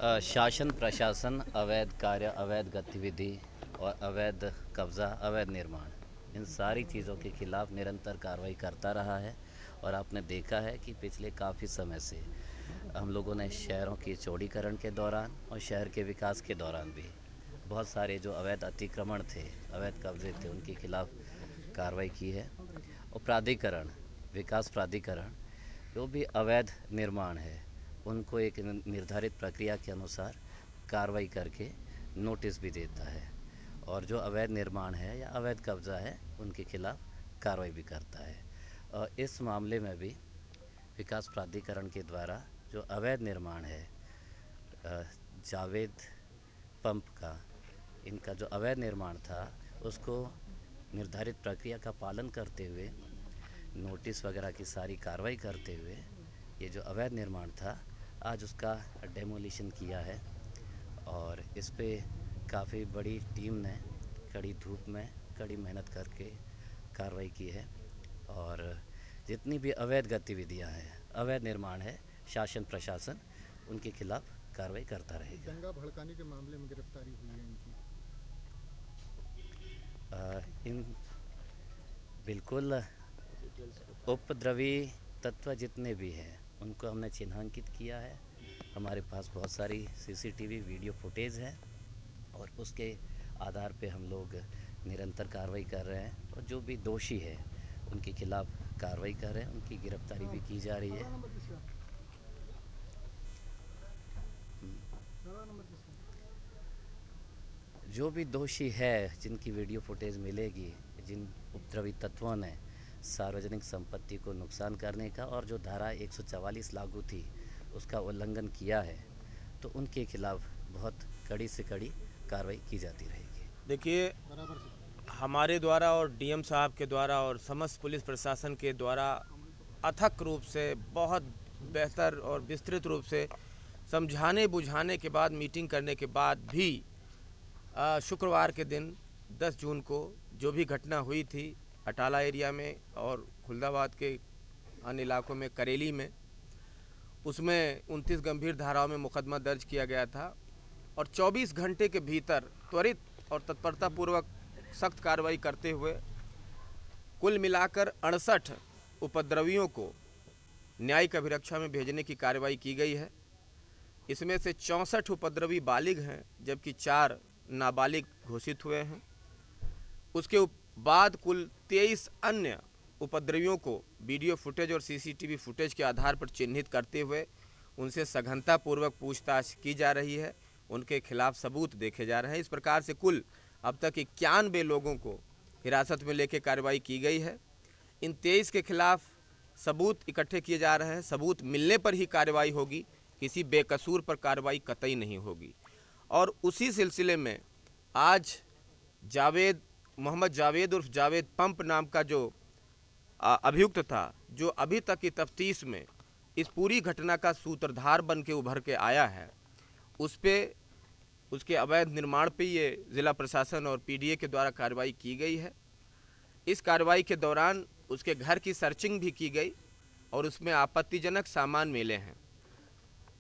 शासन प्रशासन अवैध कार्य, अवैध गतिविधि और अवैध कब्ज़ा, अवैध निर्माण, इन सारी चीज़ों के खिलाफ निरंतर कार्रवाई करता रहा है। और आपने देखा है कि पिछले काफ़ी समय से हम लोगों ने शहरों के चौड़ीकरण के दौरान और शहर के विकास के दौरान भी बहुत सारे जो अवैध अतिक्रमण थे, अवैध कब्जे थे, उनके खिलाफ कार्रवाई की है। और प्राधिकरण, विकास प्राधिकरण, जो भी अवैध निर्माण है उनको एक निर्धारित प्रक्रिया के अनुसार कार्रवाई करके नोटिस भी देता है, और जो अवैध निर्माण है या अवैध कब्ज़ा है उनके खिलाफ कार्रवाई भी करता है। और इस मामले में भी विकास प्राधिकरण के द्वारा जो अवैध निर्माण है जावेद पंप का, इनका जो अवैध निर्माण था उसको निर्धारित प्रक्रिया का पालन करते हुए, नोटिस वगैरह की सारी कार्रवाई करते हुए, ये जो अवैध निर्माण था आज उसका डेमोलिशन किया है। और इस पे काफ़ी बड़ी टीम ने कड़ी धूप में कड़ी मेहनत करके कार्रवाई की है। और जितनी भी अवैध गतिविधियां हैं, अवैध निर्माण है, शासन प्रशासन उनके खिलाफ कार्रवाई करता रहेगा। दंगा भड़काने के मामले में गिरफ्तारी हुई है इनकी। इन बिल्कुल उपद्रवी तत्व जितने भी हैं उनको हमने चिन्हांकित किया है। हमारे पास बहुत सारी सीसीटीवी वीडियो फुटेज है और उसके आधार पे हम लोग निरंतर कार्रवाई कर रहे हैं। और जो भी दोषी है उनके खिलाफ कार्रवाई कर रहे हैं, उनकी गिरफ्तारी भी की जा रही है। जो भी दोषी है, जिनकी वीडियो फुटेज मिलेगी, जिन उपद्रवी तत्वों ने सार्वजनिक संपत्ति को नुकसान करने का और जो धारा 144 लागू थी उसका उल्लंघन किया है, तो उनके खिलाफ बहुत कड़ी से कड़ी कार्रवाई की जाती रहेगी। देखिए, हमारे द्वारा और डीएम साहब के द्वारा और समस्त पुलिस प्रशासन के द्वारा अथक रूप से, बहुत बेहतर और विस्तृत रूप से समझाने बुझाने के बाद, मीटिंग करने के बाद भी शुक्रवार के दिन 10 जून को जो भी घटना हुई थी अटाला एरिया में और खुलदाबाद के अन्य इलाकों में, करेली में, उसमें 29 गंभीर धाराओं में मुकदमा दर्ज किया गया था। और 24 घंटे के भीतर त्वरित और तत्परतापूर्वक सख्त कार्रवाई करते हुए कुल मिलाकर 68 उपद्रवियों को न्यायिक अभिरक्षा में भेजने की कार्रवाई की गई है। इसमें से 64 उपद्रवी बालिग हैं, जबकि 4 नाबालिग घोषित हुए हैं। उसके बाद कुल 23 अन्य उपद्रवियों को वीडियो फुटेज और सीसीटीवी फुटेज के आधार पर चिन्हित करते हुए उनसे सघनतापूर्वक पूछताछ की जा रही है, उनके खिलाफ सबूत देखे जा रहे हैं। इस प्रकार से कुल अब तक 91 लोगों को हिरासत में लेकर कार्रवाई की गई है। इन 23 के खिलाफ सबूत इकट्ठे किए जा रहे हैं। सबूत मिलने पर ही कार्रवाई होगी, किसी बेकसूर पर कार्रवाई कतई नहीं होगी। और उसी सिलसिले में आज मोहम्मद जावेद उर्फ जावेद पंप नाम का जो अभियुक्त था, जो अभी तक की तफ्तीश में इस पूरी घटना का सूत्रधार बन के उभर के आया है, उस पे, उसके अवैध निर्माण पे ये ज़िला प्रशासन और पीडीए के द्वारा कार्रवाई की गई है। इस कार्रवाई के दौरान उसके घर की सर्चिंग भी की गई और उसमें आपत्तिजनक सामान मिले हैं।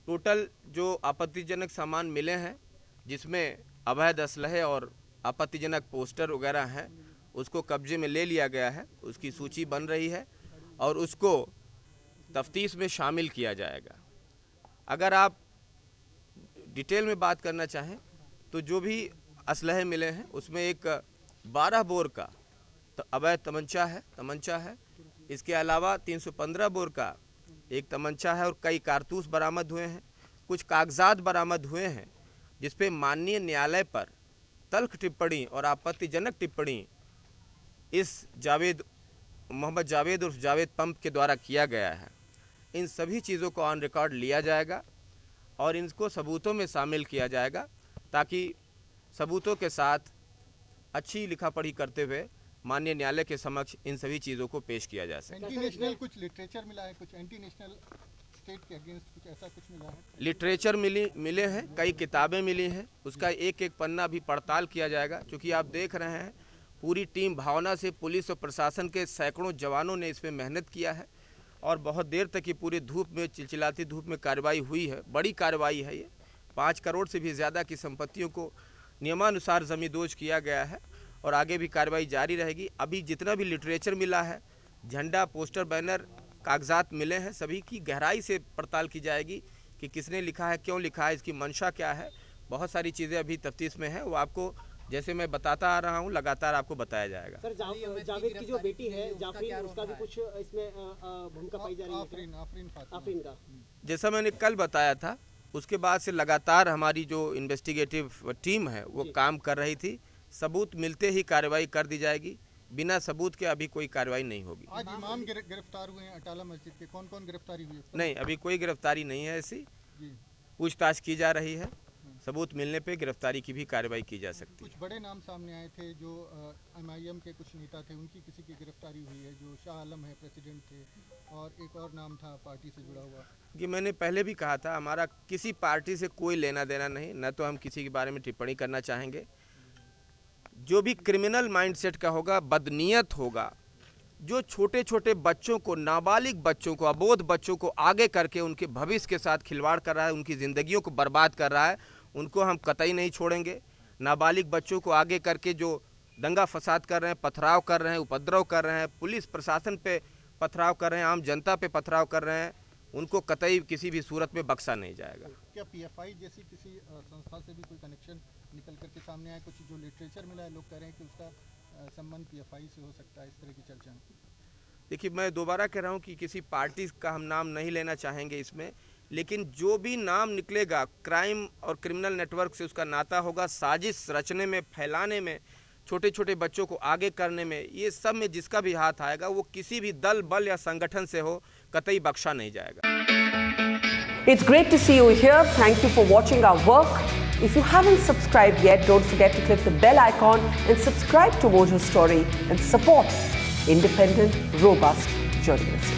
टोटल जो आपत्तिजनक सामान मिले हैं, जिसमें अवैध असलहे और आपत्तिजनक पोस्टर वगैरह हैं, उसको कब्जे में ले लिया गया है। उसकी सूची बन रही है और उसको तफ्तीश में शामिल किया जाएगा। अगर आप डिटेल में बात करना चाहें तो जो भी असलहे मिले हैं उसमें एक 12 बोर का अवैध तमंचा है। इसके अलावा 315 बोर का एक तमंचा है और कई कारतूस बरामद हुए हैं। कुछ कागजात बरामद हुए हैं जिस पे माननीय न्यायालय पर तल्ख टिप्पणी और आपत्तिजनक टिप्पणी इस मोहम्मद जावेद उर्फ जावेद पंप के द्वारा किया गया है। इन सभी चीज़ों को ऑन रिकॉर्ड लिया जाएगा और इनको सबूतों में शामिल किया जाएगा, ताकि सबूतों के साथ अच्छी लिखा पढ़ी करते हुए माननीय न्यायालय के समक्ष इन सभी चीज़ों को पेश किया जा सके। एंटी नेशनल कुछ लिटरेचर मिला है, कुछ एंटी नेशनल स्टेट के अगेंस्ट कुछ ऐसा कुछ मिला है? लिटरेचर मिले हैं, कई किताबें मिली हैं, उसका एक एक पन्ना भी पड़ताल किया जाएगा। क्योंकि आप देख रहे हैं पूरी टीम भावना से, पुलिस और प्रशासन के सैकड़ों जवानों ने इसमें मेहनत किया है और बहुत देर तक ये पूरी धूप में, चिलचिलाती धूप में कार्रवाई हुई है। बड़ी कार्रवाई है ये। 5 करोड़ से भी ज़्यादा की संपत्तियों को नियमानुसार जमींदोज किया गया है और आगे भी कार्रवाई जारी रहेगी। अभी जितना भी लिटरेचर मिला है, झंडा, पोस्टर, बैनर, कागजात मिले हैं, सभी की गहराई से पड़ताल की जाएगी कि किसने लिखा है, क्यों लिखा है, इसकी मंशा क्या है। बहुत सारी चीज़ें अभी तफ्तीश में हैं, वो आपको जैसे मैं बताता आ रहा हूँ लगातार आपको बताया जाएगा। सर जावेद की जो बेटी है जाफरीन, उसका भी कुछ इसमें भूमिका पाई जा रही है आफरीन का? जैसा मैंने कल बताया था, उसके बाद से लगातार हमारी जो इन्वेस्टिगेटिव टीम है वो काम कर रही थी। सबूत मिलते ही कार्रवाई कर दी जाएगी, बिना सबूत के अभी कोई कार्रवाई नहीं होगी। आज इमाम गिरफ्तार हुए हैं अटाला मस्जिद के, कौन कौन गिरफ्तारी हुई है? नहीं, अभी कोई गिरफ्तारी नहीं है ऐसी, जी, पूछताछ की जा रही है। सबूत मिलने पे गिरफ्तारी की भी कार्रवाई की जा सकती है। कुछ बड़े नाम सामने आए थे जो MIM के कुछ नेता थे, उनकी किसी की गिरफ्तारी हुई है। जो शाह आलम है, प्रेसिडेंट थे, और एक और नाम था पार्टी से जुड़ा हुआ। कि मैंने पहले भी कहा था, हमारा किसी पार्टी से कोई लेना देना नहीं, न तो हम किसी के बारे में टिप्पणी करना चाहेंगे। जो भी क्रिमिनल माइंडसेट का होगा, बदनीयत होगा, जो छोटे छोटे बच्चों को, नाबालिग बच्चों को, अबोध बच्चों को आगे करके उनके भविष्य के साथ खिलवाड़ कर रहा है, उनकी ज़िंदगियों को बर्बाद कर रहा है, उनको हम कतई नहीं छोड़ेंगे। नाबालिग बच्चों को आगे करके जो दंगा फसाद कर रहे हैं, पथराव कर रहे हैं, उपद्रव कर रहे हैं, पुलिस प्रशासन पे पथराव कर रहे हैं, आम जनता पे पथराव कर रहे हैं, उनको कतई किसी भी सूरत में बख्शा नहीं जाएगा। क्या PFI जैसी किसी संस्था से भी कोई कनेक्शन निकल करके सामने आया? कुछ जो लिटरेचर मिला है, लोग कह रहे हैं कि उसका संबंध PFI से हो सकता है, इस तरह की चर्चा। देखिए, मैं दोबारा कह रहा हूँ कि किसी पार्टी का हम नाम नहीं लेना चाहेंगे इसमें, लेकिन जो भी नाम निकलेगा क्राइम और क्रिमिनल नेटवर्क से उसका नाता होगा, साजिश रचने में, फैलाने में, छोटे छोटे बच्चों को आगे करने में, ये सब में जिसका भी हाथ आएगा वो किसी भी दल, बल या संगठन से हो, कतई बख्शा नहीं जाएगा। It's great to see you here. Thank you for watching our work. If you haven't subscribed yet, don't forget to click the bell icon and subscribe to Mojo Story and support independent, robust journalism.